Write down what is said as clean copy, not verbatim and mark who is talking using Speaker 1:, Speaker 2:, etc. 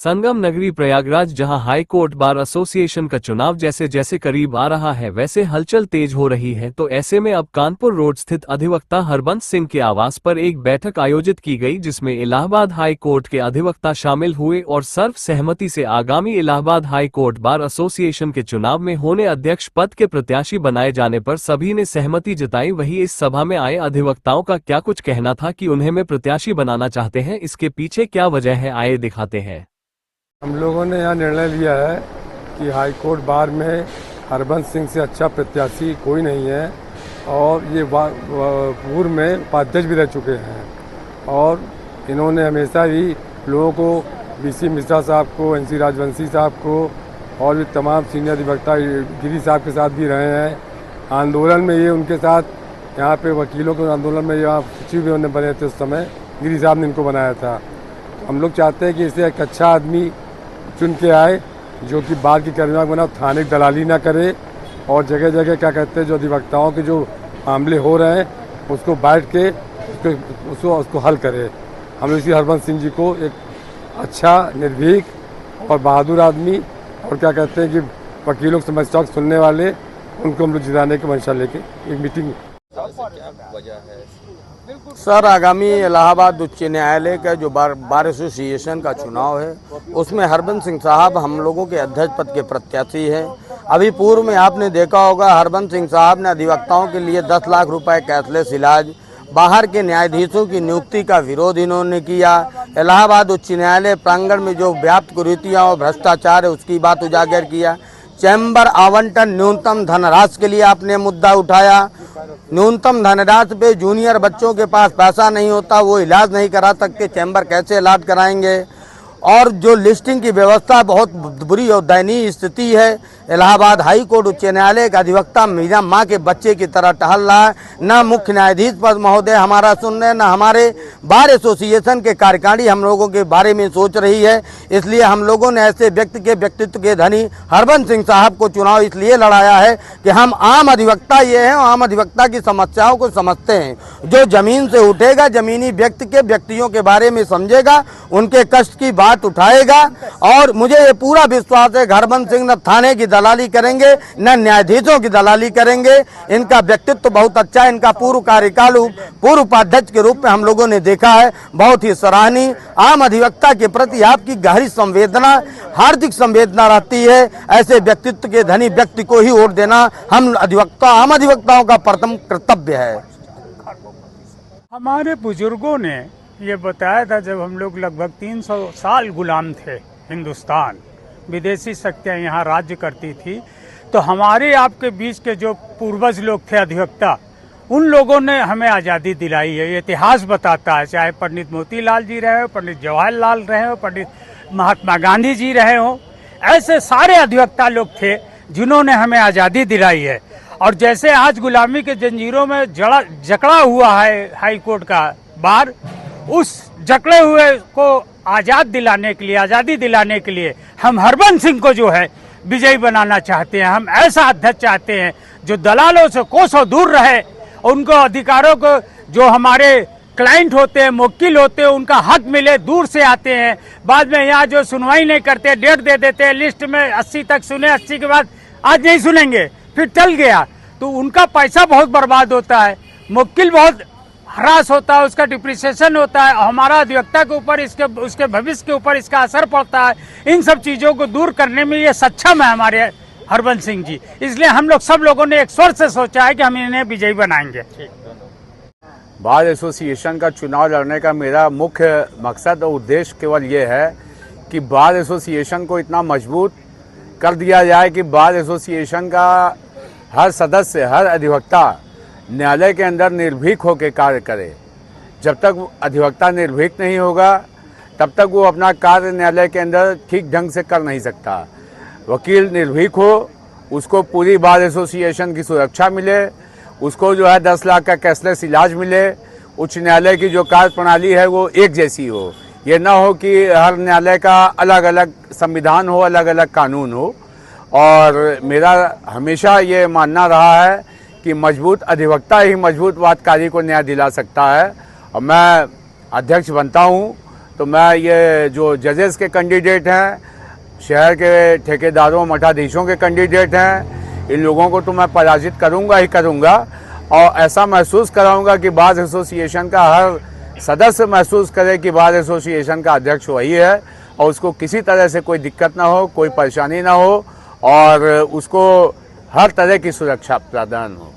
Speaker 1: संगम नगरी प्रयागराज, जहां high court bar association का चुनाव जैसे जैसे करीब आ रहा है वैसे हलचल तेज हो रही है। तो ऐसे में अब कानपुर रोड स्थित अधिवक्ता हरबंस सिंह के आवास पर एक बैठक आयोजित की गई, जिसमें इलाहाबाद हाई कोर्ट के अधिवक्ता शामिल हुए और सर्व सहमति से आगामी Allahabad high court bar association के चुनाव में होने अध्यक्ष पद के प्रत्याशी बनाए जाने पर सभी ने सहमति जताई। वहीं इस सभा में आए अधिवक्ताओं का क्या कुछ कहना था कि उन्हें में प्रत्याशी बनाना चाहते हैं, इसके पीछे क्या वजह है, आए दिखाते हैं।
Speaker 2: हम लोगों ने यहाँ निर्णय लिया है कि हाई कोर्ट बार में हरबंस सिंह से अच्छा प्रत्याशी कोई नहीं है और ये पूर्व में उपाध्यक्ष भी रह चुके हैं और इन्होंने हमेशा ही लोगों को बीसी मिश्रा साहब को, एनसी राजवंशी साहब को और भी तमाम सीनियर अधिवक्ता गिरी साहब के साथ भी रहे हैं। आंदोलन में ये उनके साथ यहाँ पे वकीलों के आंदोलन में यहाँ सचिव भी उन्होंने बने थे, उस समय गिरी साहब ने इनको बनाया था। हम लोग चाहते हैं कि इसे एक अच्छा आदमी चुन के आए जो कि बार की कर्मियों बना, थाने की दलाली ना करे और जगह जगह क्या कहते हैं जो अधिवक्ताओं के जो मामले हो रहे हैं उसको बैठ के उसको हल करे। हम लोग इसी हरबंस सिंह जी को एक अच्छा, निर्भीक और बहादुर आदमी और क्या कहते हैं कि वकीलों की समस्याओं को सुनने वाले, उनको हम लोग जिताने की मंशा लेके एक मीटिंग।
Speaker 3: सर, आगामी इलाहाबाद उच्च न्यायालय का जो बार एसोसिएशन का चुनाव है उसमें हरबंस सिंह साहब हम लोगों के अध्यक्ष पद के प्रत्याशी हैं। अभी पूर्व में आपने देखा होगा हरबंस सिंह साहब ने अधिवक्ताओं के लिए 10 लाख रुपए कैशलेस इलाज, बाहर के न्यायाधीशों की नियुक्ति का विरोध इन्होंने किया। इलाहाबाद उच्च न्यायालय प्रांगण में जो व्याप्त कुरीतियाँ और भ्रष्टाचार है उसकी बात उजागर किया। चैम्बर आवंटन न्यूनतम धनराशि के लिए आपने मुद्दा उठाया। न्यूनतम धनराशि पे जूनियर बच्चों के पास पैसा नहीं होता, वो इलाज नहीं करा सकते, चैम्बर कैसे इलाज कराएंगे। और जो लिस्टिंग की व्यवस्था बहुत बुरी और दयनीय स्थिति है। इलाहाबाद हाई कोर्ट उच्च न्यायालय का अधिवक्ता मीरा माँ के बच्चे की तरह टहल रहा है। न मुख्य न्यायाधीश पद महोदय हमारा सुन रहे, न हमारे बार एसोसिएशन के कार्यकारिणी हम लोगों के बारे में सोच रही है। इसलिए हम लोगों ने ऐसे व्यक्ति के व्यक्तित्व के धनी हरबंस सिंह साहब को चुनाव इसलिए लड़ाया है कि हम आम अधिवक्ता ये हैं, आम अधिवक्ता की समस्याओं को समझते हैं। जो जमीन से उठेगा, जमीनी व्यक्ति के व्यक्तियों के बारे में समझेगा, उनके कष्ट की बात उठाएगा। और मुझे ये पूरा विश्वास है हरबंस सिंह न थाने की दलाली करेंगे न न्यायाधीशों की दलाली करेंगे। इनका व्यक्तित्व बहुत अच्छा है। इनका पूर्व कार्यकाल पूर्व उपाध्यक्ष के रूप में हम लोगों ने देखा है, बहुत ही सराहनीय। आम अधिवक्ता के प्रति आपकी गहरी संवेदना, हार्दिक संवेदना रहती है। ऐसे व्यक्तित्व के धनी व्यक्ति को ही वोट देना हम आम अधिवक्ताओं का प्रथम कर्तव्य है।
Speaker 4: हमारे बुजुर्गों ने ये बताया था, जब हम लोग लगभग 300 साल गुलाम थे, हिंदुस्तान विदेशी शक्तियाँ यहाँ राज्य करती थी, तो हमारे आपके बीच के जो पूर्वज लोग थे अधिवक्ता, उन लोगों ने हमें आज़ादी दिलाई है। ये इतिहास बताता है, चाहे पंडित मोतीलाल जी रहे हो, पंडित जवाहरलाल रहे हो, पंडित महात्मा गांधी जी रहे हो, ऐसे सारे अधिवक्ता लोग थे जिन्होंने हमें आज़ादी दिलाई है। और जैसे आज गुलामी के जंजीरों में जकड़ा हुआ है हाई कोर्ट का बार, उस जकड़े हुए को आज़ाद दिलाने के लिए, आज़ादी दिलाने के लिए हम हरबंस सिंह को जो है विजयी बनाना चाहते हैं। हम ऐसा अध्यक्ष चाहते हैं जो दलालों से कोसों दूर रहे, उनको अधिकारों को, जो हमारे क्लाइंट होते हैं, मुवक्किल होते हैं, उनका हक मिले। दूर से आते हैं, बाद में यहाँ जो सुनवाई नहीं करते, डेट दे देते हैं, लिस्ट में 80 तक सुने, 80 के बाद आज नहीं सुनेंगे, फिर टल गया, तो उनका पैसा बहुत बर्बाद होता है, मुवक्किल बहुत हरास होता है, उसका डिप्रिसिएशन होता है, हमारा अधिवक्ता के ऊपर, उसके भविष्य के ऊपर इसका असर पड़ता है। इन सब चीज़ों को दूर करने में ये सक्षम है हमारे हरबंस सिंह जी। इसलिए हम लोग सब लोगों ने एक स्वर से सोचा है कि हम इन्हें विजयी बनाएंगे।
Speaker 5: बार एसोसिएशन का चुनाव लड़ने का मेरा मुख्य मकसद और उद्देश्य केवल ये है कि बार एसोसिएशन को इतना मजबूत कर दिया जाए कि बार एसोसिएशन का हर सदस्य, हर अधिवक्ता न्यायालय के अंदर निर्भीक होकर कार्य करे। जब तक अधिवक्ता निर्भीक नहीं होगा तब तक वो अपना कार्य न्यायालय के अंदर ठीक ढंग से कर नहीं सकता। वकील निर्भीक हो, उसको पूरी बार एसोसिएशन की सुरक्षा मिले, उसको जो है 10 लाख का कैशलेस इलाज मिले, उच्च न्यायालय की जो कार्य प्रणाली है वो एक जैसी हो। ये ना हो कि हर न्यायालय का अलग अलग संविधान हो, अलग अलग कानून हो। और मेरा हमेशा ये मानना रहा है कि मजबूत अधिवक्ता ही मजबूत वादकारी को न्याय दिला सकता है। और मैं अध्यक्ष बनता हूँ तो मैं ये जो जजेस के कैंडिडेट हैं, शहर के ठेकेदारों मठाधीशों के कैंडिडेट हैं, इन लोगों को तो मैं पराजित करूंगा ही करूंगा और ऐसा महसूस कराऊंगा कि बार एसोसिएशन का हर सदस्य महसूस करे कि बार एसोसिएशन का अध्यक्ष वही है और उसको किसी तरह से कोई दिक्कत ना हो, कोई परेशानी ना हो और उसको हर तरह की सुरक्षा प्रदान हो।